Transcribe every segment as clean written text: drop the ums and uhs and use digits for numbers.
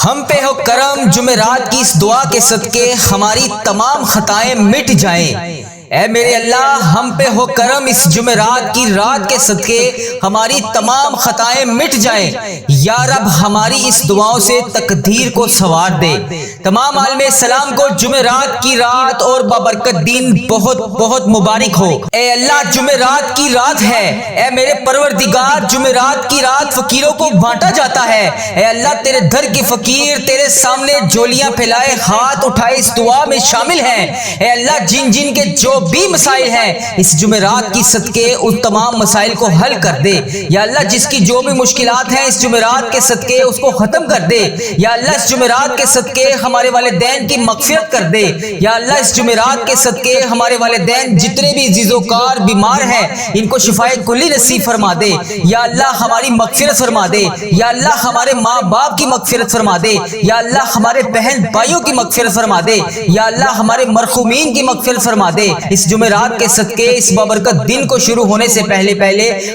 ہم پہ ہو کرم جمعرات کی اس دعا کے صدقے ہماری تمام خطائیں مٹ جائیں۔ اے میرے اللہ ہم پہ ہو کرم اس جمعرات کی رات کے صدقے ہماری تمام خطائیں مٹ جائیں۔ یا رب ہماری اس دعاؤں سے تقدیر کو سنوار دے۔ تمام عالم اسلام کو جمعرات کی رات اور بابرکت دن بہت بہت مبارک ہو۔ اے اللہ جمعرات کی رات ہے، اے میرے پروردگار جمعرات کی رات فقیروں کو بانٹا جاتا ہے۔ اے اللہ تیرے در کے فقیر تیرے سامنے جولیاں پھیلائے ہاتھ اٹھائے اس دعا میں شامل ہیں۔ اے اللہ جن جن کے جو بھی مسائل ہیں اس جمعرات کی صدقے ان تمام مسائل کو حل کر دے۔ یا اللہ جس کی جو بھی مشکلات ہیں اس جمعرات کے صدقے اس کو ختم کر دے۔ یا اللہ اس جمعرات کے صدقے ہمارے والدین کی مغفرت کر دے۔ یا اللہ اس جمعرات کے صدقے ہمارے والدین جتنے بھی عزیز و کار بیمار ہیں ان کو شفائے کلی نصیب فرما دے۔ یا اللہ ہماری مغفرت فرما دے۔ یا اللہ ہمارے ماں باپ کی مغفرت فرما دے۔ یا اللہ ہمارے بہن بھائیوں کی مغفرت فرما دے۔ یا اللہ ہمارے مرحومین کی مغفرت فرما دے۔ اس جمعرات کے صدقے اس بابرکت دن کو شروع ہونے سے پہلے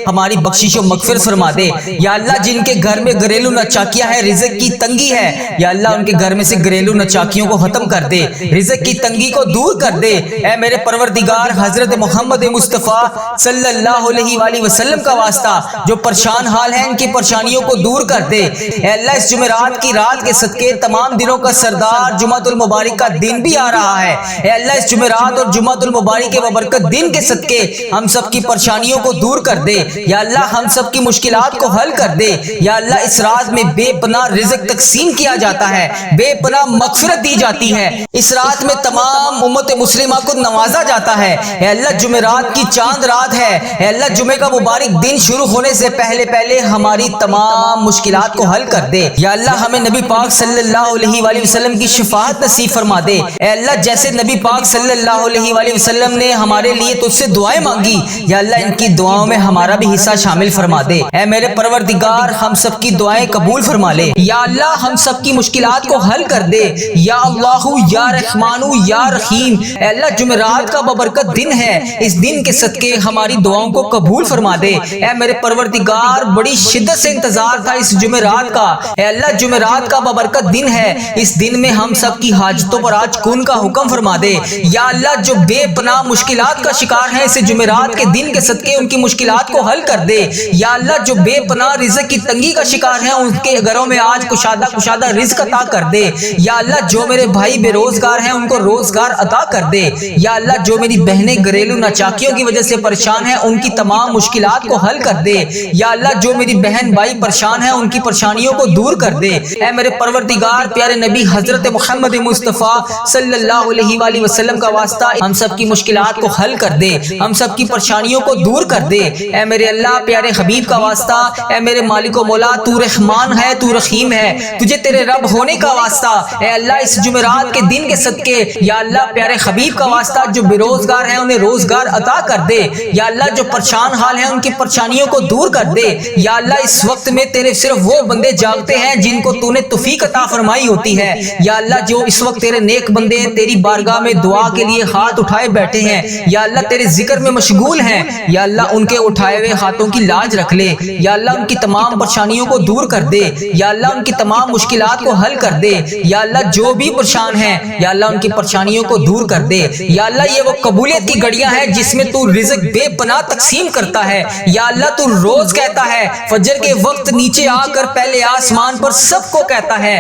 ہماری بخشش و مغفرت فرما دے۔ یا اللہ جن کے گھر میں گھریلو ناچاکیاں ہیں رزق کی تنگی ہے یا اللہ ان کے گھر میں سے گھریلو ناچاکیوں کو ختم کر دے، رزق کی تنگی کو دور کر دے۔ اے میرے پروردگار حضرت محمد مصطفیٰ صلی اللہ علیہ وآلہ وسلم کا واسطہ جو پریشان حال ہیں ان کی پریشانیوں کو دور کر دے۔ اے اللہ اس جمعرات کی رات کے صدقے تمام دنوں کا سردار جمعۃ المبارک کا دن بھی آ رہا ہے۔ اے اللہ اس جمعرات اور جمعۃ المبارک کے بابرکت دن کے صدقے ہم سب کی پریشانیوں کو دور کر دے۔ یا اللہ ہم سب کی مشکلات کو حل کر دے۔ یا اللہ اس رات میں بے پناہ رزق تقسیم کیا جاتا ہے، بے پناہ مغفرت دی جاتی ہے۔ اس رات میں تمام امت مسلمہ کو نوازا جاتا ہے۔ اے اللہ جمعرات کی چاند رات ہے۔ اے اللہ جمعے کا مبارک دن شروع ہونے سے پہلے ہماری تمام مشکلات کو حل کر دے۔ یا اللہ ہمیں نبی پاک صلی اللہ علیہ وآلہ وسلم کی شفاعت نصیب فرما دے۔ اے اللہ جیسے نبی پاک صلی اللہ علیہ وآلہ وسلم نے ہمارے لیے تجھ سے دعائیں مانگی یا اللہ ان کی دعاؤں میں ہمارا بھی حصہ شامل فرما دے۔ اے میرے پروردگار ہم سب کی دعائیں قبول فرما لے۔ یا اللہ ہم سب کی مشکلات کو حل کر دے۔ یا اللہ یا رحمان یا رحیم۔ اے اللہ جمعرات کا بابرکت دن ہے، اس دن کے صدقے ہماری دعاؤں کو قبول فرما دے۔ اے میرے پروردگار بڑی شدت سے انتظار تھا اس جمعرات کا۔ اے اللہ جمعرات کا بابرکت دن ہے، اس دن میں ہم سب کی حاجتوں پر آج کن کا حکم فرما دے۔ یا اللہ جو بے پناہ مشکلات کا شکار ہیں اس جمعرات کے دن کے صدقے ان کی مشکلات کو حل کر دے۔ یا اللہ جو بے پناہ رزق کی تنگی کا شکار ہیں ان کے گھروں میں آج کشادہ رزق عطا کر دے۔ یا اللہ جو میرے بھائی بے روزگار ہیں ان کو روزگار عطا کر دے۔ یا اللہ جو میری بہنیں گھریلو ناچاکیوں کی وجہ سے پریشان ہیں ان کی تمام مشکلات کو حل کر دے۔ یا اللہ جو میری بہن بھائی پریشان ہیں ان کی پریشانیوں کو دور کر دے۔ اے میرے پروردگار پیارے نبی حضرت محمد مصطفیٰ صلی اللہ علیہ وآلہ وسلم کا واسطہ ہم سب کی مشکلات کو حل کر دے، ہم سب کی پریشانیوں کو دور کر دے۔ اے میرے اللہ پیارے حبیب کا واسطہ، اے میرے مالک و مولا تو رحمان ہے تو رحیم ہے، تجھے تیرے رب ہونے کا واسطہ اے اللہ اس جمعرات کے دن کے صدقے یا اللہ پیارے حبیب کا واسطہ جو بے روزگار ہیں انہیں روزگار عطا کر دے۔ یا اللہ جو پریشان حال ہیں ان کی پریشانیوں کو دور کر دے۔ یا اللہ اس وقت میں تیرے صرف وہ بندے جاگتے ہیں جن کو تو نے توفیق عطا فرمائی ہوتی ہے۔ یا اللہ جو اس وقت تیرے نیک بندے تیری بارگاہ میں دعا کے لیے ہاتھ اٹھائے بیٹھے ہیں یا اللہ تیرے ذکر میں مشغول ہیں، یا اللہ ان کے اٹھائے ہوئے ہاتھوں کی لاج رکھ لے۔ یا اللہ ان کی تمام پریشانیوں کو دور کر دے۔ یا اللہ ان کی تمام مشکلات کو حل کر دے۔ یا اللہ جو بھی پریشان ہیں یا اللہ ان کی پریشانیوں کو دور کر دے۔ یا اللہ یہ وہ قبولیت کی گھڑیاں ہیں جس میں تو رزق بے پناہ تقسیم کرتا ہے۔ یا اللہ تو روز کہتا ہے فجر کے وقت نیچے آ کر پہلے آسمان پر سب کو کہتا ہے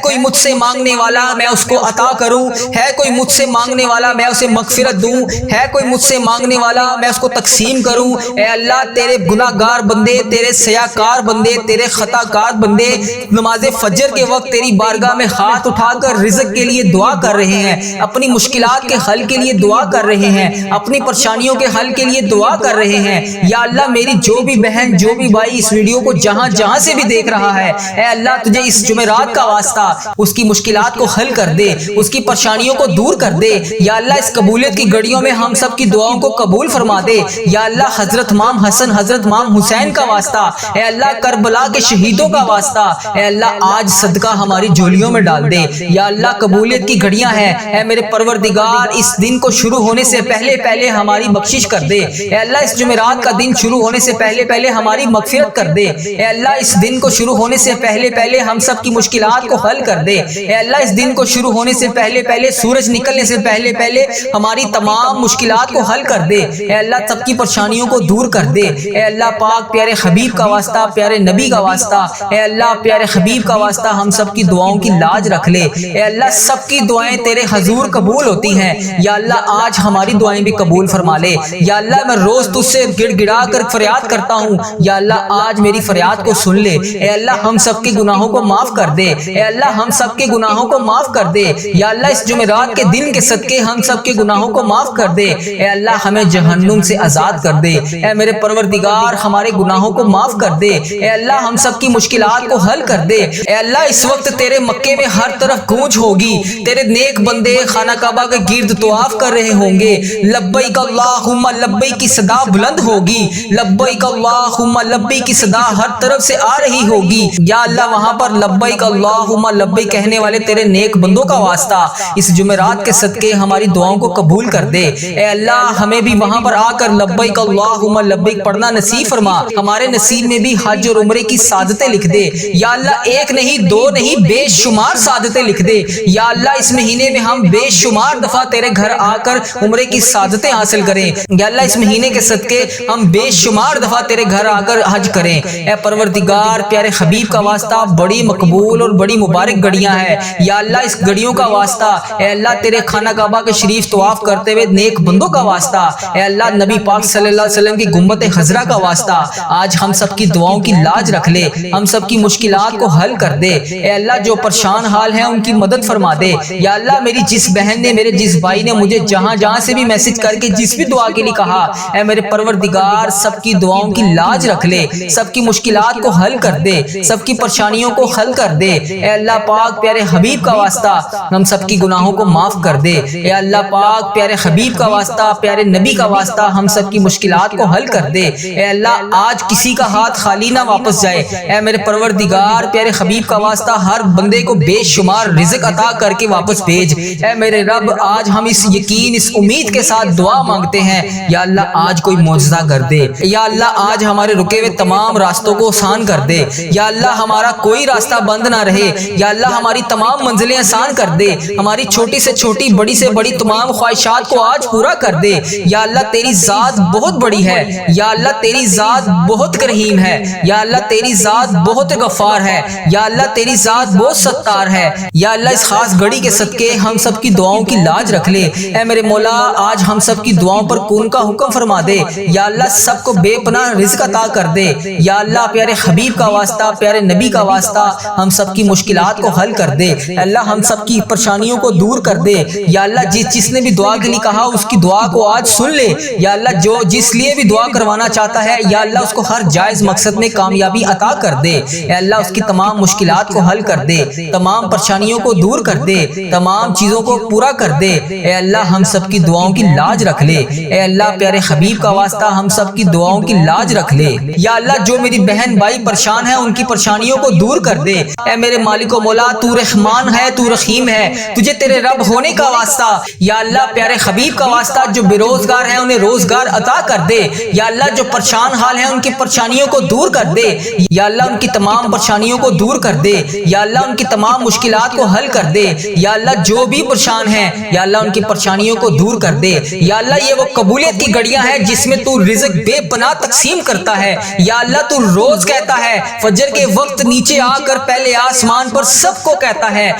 کوئی مجھ سے مانگنے والا میں اس کو عطا کروں، ہے کوئی مجھ سے مانگنے والا میں اسے مغفرت دوں، ہے کوئی مجھ سے مانگنے والا میں اس کو تقسیم کروں۔ اے اللہ تیرے گناہ گار بندے، تیرے سیاکار بندے، تیرے خطا کار بندے نماز فجر کے وقت تیری بارگاہ میں ہاتھ اٹھا کر رزق کے لیے دعا کر رہے ہیں، اپنی مشکلات کے حل کے لیے دعا کر رہے ہیں، اپنی پریشانیوں کے حل کے لیے دعا کر رہے ہیں۔ یا اللہ میری جو بھی بہن جو بھی بھائی اس ویڈیو کو جہاں سے بھی دیکھ رہا ہے اے اللہ تجھے اس جمعرات کا واسطہ اس کی مشکلات کو حل کر دے، اس کی پریشانیوں کو دور کر دے۔ یا اللہ اس قبولیت کی کی گڑیوں میں ہم سب کی دعاؤں کو قبول فرما دے یا اللہ حضرت امام حسن حضرت امام حسین کا واسطہ، اے اللہ کربلا کے شہیدوں کا واسطہ، اے اللہ آج صدقہ ہماری جھولیوں میں ڈال دے یا اللہ قبولیت کی گھڑیاں ہیں، اے میرے پروردگار اس دن کو شروع ہونے سے پہلے پہلے ہماری بخشش کر دے، اے اللہ اس جمعرات کا دن شروع ہونے سے پہلے پہلے ہماری مغفرت کر دے، اے اللہ اس دن کو شروع ہونے سے پہلے پہلے ہم سب کی مشکلات کو حل کر دے، اے اللہ اس دن کو شروع ہونے سے پہلے پہلے سورج نکلنے سے پہلے پہلے ہماری تمام مشکلات کو حل کر دے، اے اللہ سب کی پریشانیوں کو دور کر دے، اے اللہ پاک پیارے حبیب کا واسطہ پیارے نبی کا واسطہ، اے اللہ پیارے حبیب کا واسطہ ہم سب کی دعاؤں کی لاج رکھ لے، اے اللہ سب کی دعائیں تیرے حضور قبول ہوتی ہیں یا اللہ آج ہماری دعائیں بھی قبول فرما لے یا اللہ میں روز تجھ سے گڑ گڑا کر فریاد کرتا ہوں یا اللہ آج میری فریاد کو سن لے، اے اللہ ہم سب کے گناہوں کو معاف کر دے، اے اللہ ہم سب کے گناہوں کو معاف کر دے یا اللہ اس جمعرات کے دن کے صدقے ہم سب کے گناہوں کو معاف کر دے، اے اللہ ہمیں جہنم سے آزاد کر دے، اے میرے پروردگار ہمارے گناہوں کو معاف کر دے، اے اللہ ہم سب کی مشکلات کو حل کر دے، اے اللہ اس وقت تیرے مکے میں ہر طرف گونج ہوگی، تیرے نیک بندے خانہ کعبہ کے گرد طواف کر رہے ہوں گے، لبیک اللہم لبیک کی صدا بلند ہوگی، لبیک اللہم لبیک کی صدا ہر طرف سے آ رہی ہوگی یا اللہ وہاں پر لبیک اللہم لبیک کہنے والے تیرے نیک بندوں کا واسطہ اس جمعرات کے صدقے ہماری دعاؤں کو قبول کر دے، اے اللہ ہمیں بھی وہاں پر آ کر لبیک اللہم لبیک پڑھنا نصیب فرما، ہمارے نصیب میں بھی حج اور عمرے کی سعادتیں لکھ دے یا اللہ ایک نہیں دو نہیں بے شمار سعادتیں لکھ دے یا اللہ اس مہینے میں ہم بے شمار دفعہ تیرے گھر آ کر عمرے کی سعادتیں حاصل کریں یا اللہ اس مہینے کے صدقے ہم بے شمار دفعہ تیرے گھر آ کر حج کریں، اے پروردگار پیارے حبیب کا واسطہ بڑی مقبول اور بڑی مبارک گھڑیاں ہیں یا اللہ اس گھڑیوں کا واسطہ، اے اللہ تیرے خانہ کعبہ کے شریف طواف کرتے ہوئے نیک بندوں کا واسطہ، اے اللہ نبی پاک صلی اللہ علیہ وسلم کی گنبد خضرا کا واسطہ آج ہم سب کی دعاؤں کی لاج رکھ لے، ہم سب کی مشکلات کو حل کر دے، اے اللہ جو پریشان حال ہیں ان کی مدد فرما دے یا اللہ میری جس بہن نے میرے جس بھائی نے مجھے جہاں جہاں سے بھی میسج کر کے جس بھی دعا کے لیے کہا، اے میرے پروردگار سب کی دعاؤں کی لاج رکھ لے، سب کی مشکلات کو حل کر دے، سب کی پریشانیوں کو حل کر دے، اے اللہ پاک پیارے حبیب کا واسطہ ہم سب کی گناہوں کو معاف کر دے، اے اللہ پاک پیارے حبیب کا واسطہ پیارے نبی کا واسطہ ہم سب کی مشکلات کو حل کر دے، اے اللہ آج کسی کا ہاتھ خالی نہ واپس جائے، اے میرے پروردگار پیارے حبیب کا واسطہ ہر بندے کو بے شمار رزق عطا کر کے واپس بھیج، اے میرے رب آج ہم اس یقین اس امید کے ساتھ دعا مانگتے ہیں یا اللہ آج کوئی معجزہ کر دے یا اللہ آج ہمارے رکے ہوئے تمام راستوں کو آسان کر دے یا اللہ ہمارا کوئی راستہ بند نہ رہے یا اللہ ہماری تمام منزلیں آسان کر دے، ہماری چھوٹی سے چھوٹی بڑی سے بڑی تمام خواہشات کو آج پورا کر دے یا اللہ تیری ذات بہت بڑی ہے یا اللہ تیری ذات بہت کریم ہے یا اللہ تیری ذات بہت غفار ہے یا اللہ تیری ذات بہت ستار ہے یا اللہ اس خاص گھڑی کے صدقے ہم سب کی دعاؤں کی لاج رکھ لے، اے میرے مولا آج ہم سب کی دعاؤں پر کون کا حکم فرما دے یا اللہ سب کو بے پناہ رزق عطا کر دے یا اللہ پیارے حبیب کا واسطہ پیارے نبی کا واسطہ ہم سب کی مشکلات کو حل کر دے، اللہ ہم سب کی پریشانیوں کو دور کر دے یا اللہ جس نے بھی دعا کے لیے کہا اس کی دعا کو آج سن لے یا اللہ جو جس لیے بھی دعا کروانا چاہتا ہے یا اللہ اس کو ہر جائز مقصد میں کامیابی عطا کر دے، اے اللہ اس کی تمام مشکلات کو حل کر دے، تمام پریشانیوں کو دور کر دے، تمام چیزوں کو پورا کر دے، اے اللہ ہم سب کی دعاؤں کی لاج رکھ لے، اے اللہ پیارے حبیب کا واسطہ ہم سب کی دعاؤں کی لاج رکھ لے یا اللہ جو میری بہن بھائی پریشان ہیں ان کی پریشانیوں کو دور کر دے، اے میرے مالک و مولا تو رحمان ہے تو رحیم ہے، تجھے تیرے رب ہونے کا واسطہ یا اللہ پیارے حبیب کا واسطہ جو بے روزگار ہیں انہیں روزگار عطا کر دے یا اللہ جو پریشان حال ہیں ان کی پریشانیوں کو دور کر دے یا اللہ ان کی تمام پریشانیوں کو دور کر دے یا اللہ ان کی تمام مشکلات کو حل کر دے یا اللہ جو بھی پریشان ہیں یا اللہ ان کی پریشانیوں کو دور کر دے یا اللہ یہ وہ قبولیت کی گھڑیاں ہیں جس میں تو رزق بے پناہ تقسیم کرتا ہے یا اللہ تو روز کہتا ہے فجر کے وقت نیچے آ کر پہلے آسمان پر سب کو کہتا ہے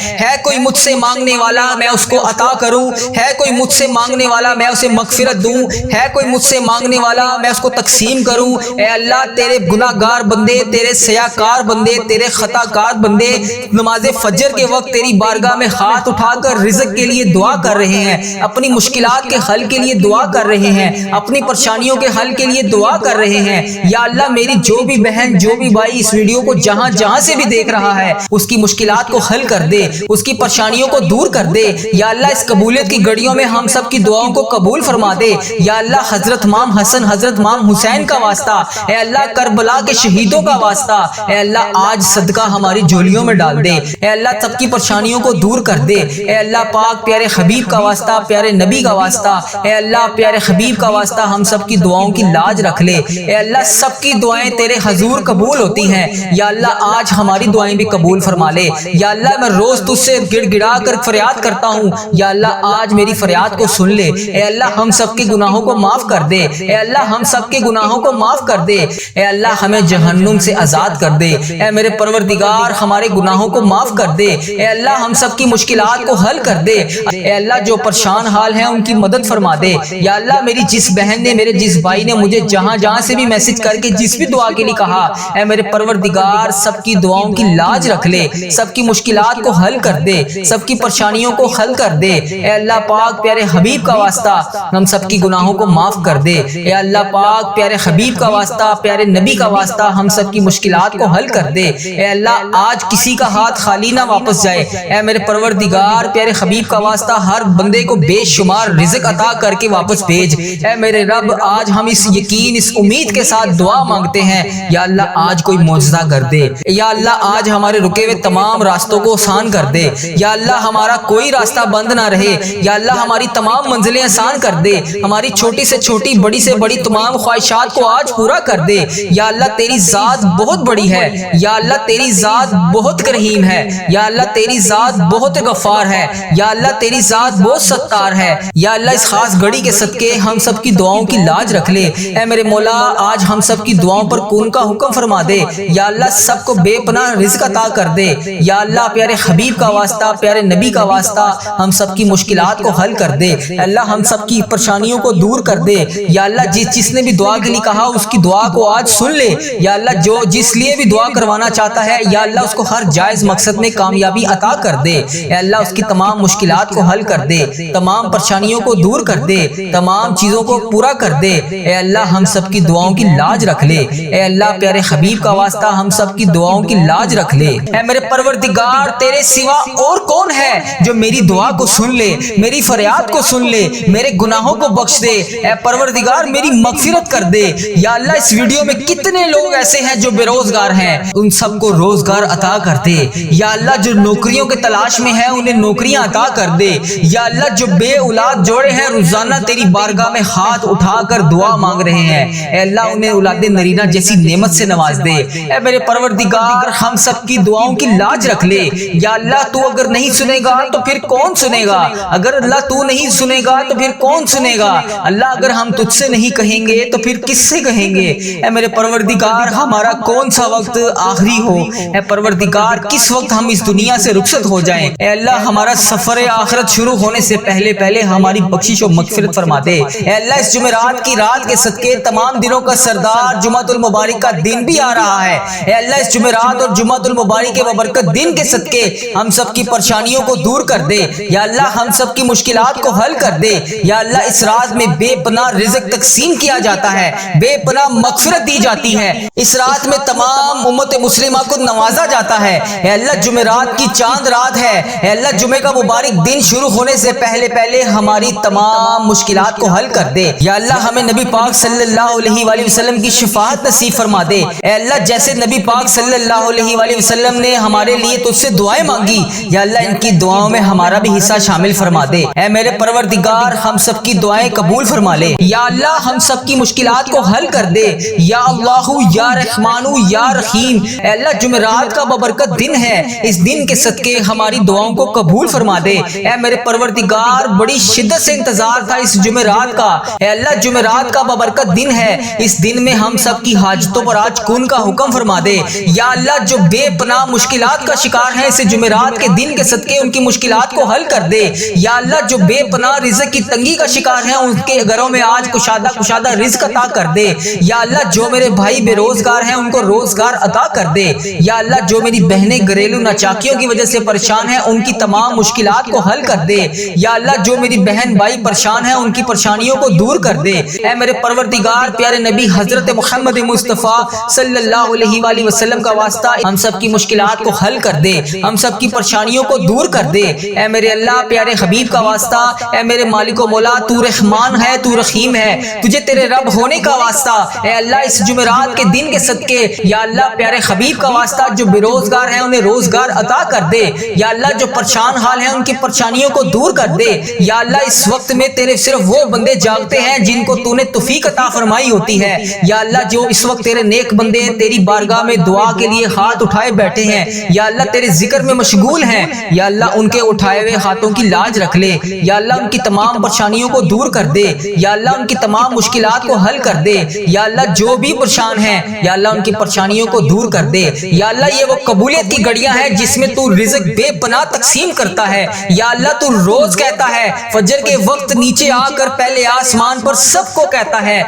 کوئی مجھ سے مانگنے والا میں اس کو عطا کروں، ہے کوئی مجھ سے مانگنے والا میں اسے مغفرت دوں، ہے کوئی مجھ سے مانگنے والا میں اس کو تقسیم کروں، اے اللہ تیرے گناہ گار بندے تیرے سیاکار بندے تیرے خطا کار بندے نماز فجر کے وقت تیری بارگاہ میں ہاتھ اٹھا کر رزق کے لیے دعا کر رہے ہیں، اپنی مشکلات کے حل کے لیے دعا کر رہے ہیں، اپنی پریشانیوں کے حل کے لیے دعا کر رہے ہیں یا اللہ میری جو بھی بہن جو بھی بھائی اس ویڈیو کو جہاں جہاں سے بھی دیکھ رہا ہے اس کی مشکلات کو حل کر دے، اس کی پریشانیوں کو دور کر دے یا اللہ اس قبولیت کی گھڑیوں میں ہم سب سب کی دعاؤں کو قبول فرما دے یا اللہ حضرت امام حسن حضرت امام حسین کا واسطہ، اے اللہ کربلا کے شہیدوں کا واسطہ، اے اللہ آج صدقہ ہماری جھولیوں میں ڈال دے، اے اللہ سب کی پریشانیوں کو دور کر دے، اے اللہ پاک پیارے حبیب کا واسطہ، پیارے نبی کا واسطہ، اے اللہ پیارے حبیب کا واسطہ ہم سب کی دعاؤں کی لاج رکھ لے، اے اللہ سب کی دعائیں تیرے حضور قبول ہوتی ہیں، یا اللہ آج ہماری دعائیں بھی قبول فرما لے، یا اللہ میں روز تجھ سے گڑ گڑا کر فریاد کرتا ہوں، یا اللہ آج میری فریاد کو سن لے، اے اللہ ہم سب کے گناہوں کو معاف کر دے، اے اللہ ہم سب کے گناہوں کو معاف کر دے، اے اللہ ہمیں جہنم سے آزاد کر دے، اے میرے پروردگار ہمارے گناہوں کو معاف کر دے، اے اللہ ہم سب کی مشکلات کو حل کر دے، اے اللہ جو پریشان حال ہیں ان کی مدد فرما دے، یا اللہ میری جس بہن نے میرے جس بھائی نے مجھے جہاں جہاں سے بھی میسج کر کے جس بھی دعا کے لیے کہا، اے میرے پروردگار سب کی دعاؤں کی لاج رکھ لے، سب کی مشکلات کو حل کر دے، سب کی پریشانیوں کو حل کر دے، اے اللہ پاک پیارے حبیب کا واسطہ ہم سب کی گناہوں کو معاف کر دے، اے اللہ پاک پیارے حبیب کا واسطہ پیارے نبی کا واسطہ ہم سب کی مشکلات کو حل کر دے، اے اللہ آج کسی کا ہاتھ خالی نہ واپس جائے، اے میرے پروردگار پیارے حبیب کا واسطہ ہر بندے کو بے شمار رزق عطا کر کے واپس بھیج، اے میرے رب آج ہم اس یقین اس امید کے ساتھ دعا مانگتے ہیں، یا اللہ آج کوئی معجزہ کر دے، یا اللہ آج ہمارے رکے ہوئے تمام راستوں کو آسان کر دے، یا اللہ ہمارا کوئی راستہ بند نہ رہے، یا اللہ ہماری تمام منزلیں آسان کر دے، ہماری چھوٹی سے چھوٹی بڑی سے بڑی تمام خواہشات کو آج پورا کر دے، یا اللہ تیری ذات بہت بڑی ہے، یا اللہ تیری ذات بہت کریم ہے، یا اللہ تیری ذات بہت غفار ہے، یا اللہ تیری ذات بہت ستار ہے، یا اللہ اس خاص گھڑی کے صدقے ہم سب کی دعاؤں کی لاج رکھ لے، اے میرے مولا آج ہم سب کی دعاؤں پر کون کا حکم فرما دے، یا اللہ سب کو بے پناہ رزق عطا کر دے، یا اللہ پیارے حبیب کا واسطہ پیارے نبی کا واسطہ ہم سب کی مشکلات کو حل کر دے، اللہ ہم سب کی پریشانیوں کو دور کر دے، یا اللہ جس نے بھی دعا کے لیے کہا اس کی دعا کو آج سن لے، یا اللہ جو جس لیے بھی دعا کروانا چاہتا ہے یا اللہ اس کو ہر جائز مقصد میں کامیابی عطا کر دے، اے اللہ اس کی تمام مشکلات کو حل کر دے، تمام پریشانیوں کو دور کر دے، تمام چیزوں کو پورا کر دے، اے اللہ ہم سب کی دعاؤں کی لاج رکھ لے، اے اللہ پیارے حبیب کا واسطہ ہم سب کی دعاؤں کی لاج رکھ لے، اے میرے پروردگار تیرے سوا اور کون ہے جو میری دعا کو سن لے، میری فریاد کو سن لے، میرے گناہوں کو بخش دے، اے پروردگار میری مغفرت کر دے، یا اللہ اس ویڈیو میں کتنے لوگ ایسے ہیں جو بے روزگار ہیں ان سب کو روزگار عطا کر دے، یا اللہ جو نوکریوں کے تلاش میں ہیں انہیں نوکریاں عطا کر دے، یا اللہ جو بے اولاد جوڑے ہیں روزانہ تیری بارگاہ میں ہاتھ اٹھا کر دعا مانگ رہے ہیں، اے اللہ انہیں اولاد نرینہ جیسی نعمت سے نواز دے، اے میرے پروردگار ہم سب کی دعاؤں کی لاج رکھ لے، یا اللہ تو اگر نہیں سنے گا تو پھر کون سنے گا، اگر اللہ تو نہیں سنے گا تو پھر کون سنے گا، اللہ اگر ہم تجھ سے نہیں کہیں گے تو پھر کس سے کہیں گے، اے میرے پروردگار ہمارا کون سا وقت آخری ہو، اے پروردگار کس وقت ہم اس دنیا سے رخصت ہو جائیں، اے اللہ ہمارا سفر آخرت شروع ہونے سے پہلے پہلے ہماری بخشش و مغفرت فرما دے، اے اللہ اس جمعرات کی رات کے صدقے تمام دنوں کا سردار جمعۃ المبارک کا دن بھی آ رہا ہے، اے اللہ اس جمعرات اور جمعۃ المبارک کے ببرکت دن کے صدقے ہم سب کی پریشانیوں کو دور کر دے، یا اللہ ہم سب کی مشکلات کو حل کر دے، یا اللہ اس رات میں بے پناہ رزق تقسیم کیا جاتا ہے، بے پناہ مغفرت دی جاتی ہے، اس رات میں تمام امت مسلمہ کو نوازا جاتا ہے، اے اللہ جمعرات کی چاند رات ہے، اے اللہ جمعہ کا مبارک دن شروع ہونے سے پہلے پہلے ہماری تمام مشکلات کو حل کر دے، یا اللہ ہمیں نبی پاک صلی اللہ علیہ وآلہ وسلم کی شفاعت نصیب فرما دے، اے اللہ جیسے نبی پاک صلی اللہ علیہ وآلہ وسلم نے ہمارے لیے تجھ سے دعائیں مانگی، یا اللہ ان کی دعاؤں میں ہمارا بھی حصہ شامل فرما دے، اے میرے پروردگار ہم سب کی دعائیں قبول فرما لے، یا اللہ ہم سب کی مشکلات کو حل کر دے، یا اللہ یا رحمان یا رحیم، اے اللہ جمعرات کا ببرکت دن ہے، اس دن کے صدقے ہماری دعاؤں کو قبول فرما دے، اے میرے پروردگار بڑی شدت سے انتظار تھا اس جمعرات کا، اے اللہ جمعرات کا ببرکت دن ہے، اس دن میں ہم سب کی حاجتوں پر آج کن کا حکم فرما دے، یا اللہ جو بے پناہ مشکلات کا شکار ہیں اس جمعرات کے دن کے صدقے ان کی مشکلات کو حل کر دے، یا اللہ جو بے پناہ رزق کی تنگی کا شکار ہیں ان کے گھروں میں آج کشادہ رزق عطا کر دے، یا اللہ جو میرے بھائی بے روزگار ہیں ان کو روزگار عطا کر دے، یا اللہ جو میری بہنیں گھریلو ناچاکیوں کی وجہ سے پریشان ہیں ان کی تمام مشکلات کو حل کر دے، یا اللہ جو میری بہن بھائی پریشان ہیں ان کی پریشانیوں کو دور کر دے، اے میرے پروردگار پیارے نبی حضرت محمد مصطفیٰ صلی اللہ علیہ وآلہ وسلم کا واسطہ ہم سب کی مشکلات کو حل کر دے، ہم سب کی پریشانیوں کو دور کر دے، اے میرے اللہ پیارے حبیب کا واسطہ اے میرے مالک و مولا تو رحمان ہے، تو رحیم ہے، تجھے تیرے رب ہونے کا واسطہ اے اللہ اس جمعرات کے دن کے صدقے یا اللہ پیارے حبیب کا واسطہ جو بے روزگار ہیں انہیں روزگار عطا کر دے، یا اللہ جو پریشان حال ہیں ان کی پریشانیوں کو دور کر دے، یا اللہ اس وقت میں تیرے صرف وہ بندے جاگتے ہیں جن کو تو نے توفیق عطا فرمائی ہوتی ہے، یا اللہ جو اس وقت تیرے نیک بندے تیری بارگاہ میں دعا کے لیے ہاتھ اٹھائے بیٹھے ہیں، یا اللہ تیرے ذکر میں مشغول ہیں، یا اللہ ان کے اٹھائے ہوئے ہاتھوں کی لاج رکھ لے، یا اللہ ان کی تمام پریشانیوں کو دور کر دے، یا اللہ ان کی تمام مشکلات کو حل کر دے، یا اللہ جو بھی پریشان ہیں یا اللہ ان کی پریشانیوں کو دور کر دے، یا اللہ یہ وہ قبولیت کی گھڑیاں ہیں جس میں تو رزق بے پناہ تقسیم کرتا ہے، یا اللہ تو روز کہتا ہے فجر کے وقت نیچے آ کر پہلے آسمان پر سب کو کہتا ہے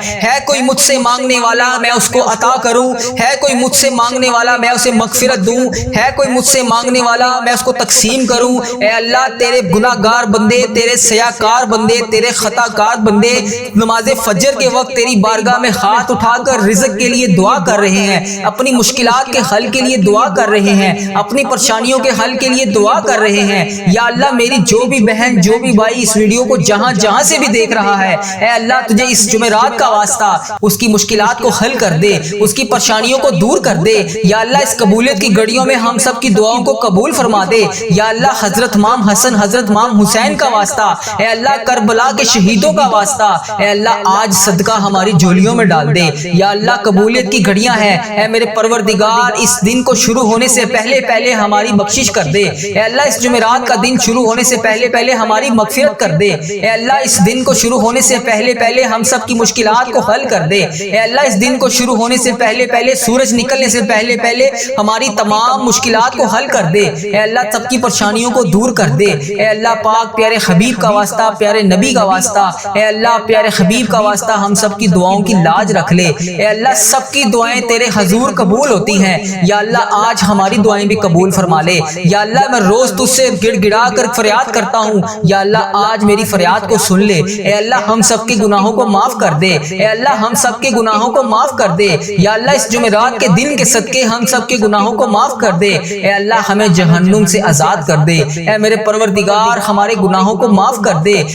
کوئی مجھ سے مانگنے والا میں اس کو عطا کروں، ہے کوئی مجھ سے مانگنے والا میں اسے مغفرت دوں، ہے کوئی مجھ سے مانگنے والا میں اس کو تقسیم کروں، اے اللہ تیرے گناہ گار بندے، تیرے سیاکار بندے، تیرے خطا کار بندے نماز فجر کے وقت تیری بارگاہ میں ہاتھ اٹھا کر رزق کے لیے دعا کر رہے ہیں، اپنی مشکلات کے حل کے لیے دعا کر رہے ہیں، اپنی پریشانیوں کے حل کے لیے دعا کر رہے ہیں، یا اللہ میری جو بھی بہن جو بھی بھائی اس ویڈیو کو جہاں جہاں سے بھی دیکھ رہا ہے، اے اللہ تجھے اس جمعرات کا واسطہ اس کی مشکلات کو حل کر دے، اس کی پریشانیوں کو دور کر دے، یا اللہ اس قبولیت کی گھڑیوں میں ہم سب کی دعاؤں کو قبول فرما دے، یا اللہ حضرت امام حسن حضرت امام حسین کا واسطہ، اے اللہ کربلا کے شہیدوں کا واسطہ، اے اللہ آج صدقہ ہماری جھولیوں میں ڈال دے، یا اللہ قبولیت کی گھڑیاں ہیں، اے میرے پروردگار اس دن کو شروع ہونے سے پہلے پہلے ہماری بخشش کر دے، اے اللہ اس جمعرات کا دن شروع ہونے سے پہلے پہلے ہماری مغفرت کر دے، اے اللہ اس دن کو شروع ہونے سے پہلے پہلے ہم سب کی مشکلات کو حل کر دے، اے اللہ اس دن کو شروع ہونے سے پہلے پہلے سورج نکلنے سے پہلے پہلے ہماری تمام مشکلات کو حل کر دے، اے اللہ سب کی پریشانیوں کو دور کر دے، اے اللہ پاک پیارے حبیب کا واسطہ پیارے نبی کا واسطہ، اے اللہ پیارے حبیب کا واسطہ ہم سب کی دعاؤں کی لاج رکھ لے، اے اللہ سب کی دعائیں تیرے حضور قبول ہوتی ہیں، یا اللہ آج ہماری دعائیں بھی قبول فرما لے، یا اللہ میں روز تجھ سے گڑ گڑا کر فریاد کرتا ہوں، یا اللہ آج میری فریاد کو سن لے، اے اللہ ہم سب کے گناہوں کو معاف کر دے، اے اللہ ہم سب کے گناہوں کو معاف کر دے، یا اللہ اس جمعرات کے دن کے صدقے ہم سب کے گناہوں کو معاف کر دے، اے اللہ ہمیں جہنم سے آزاد کر دے، اے میرے پروردگار ہمارے گناہوں کو معاف کر دے،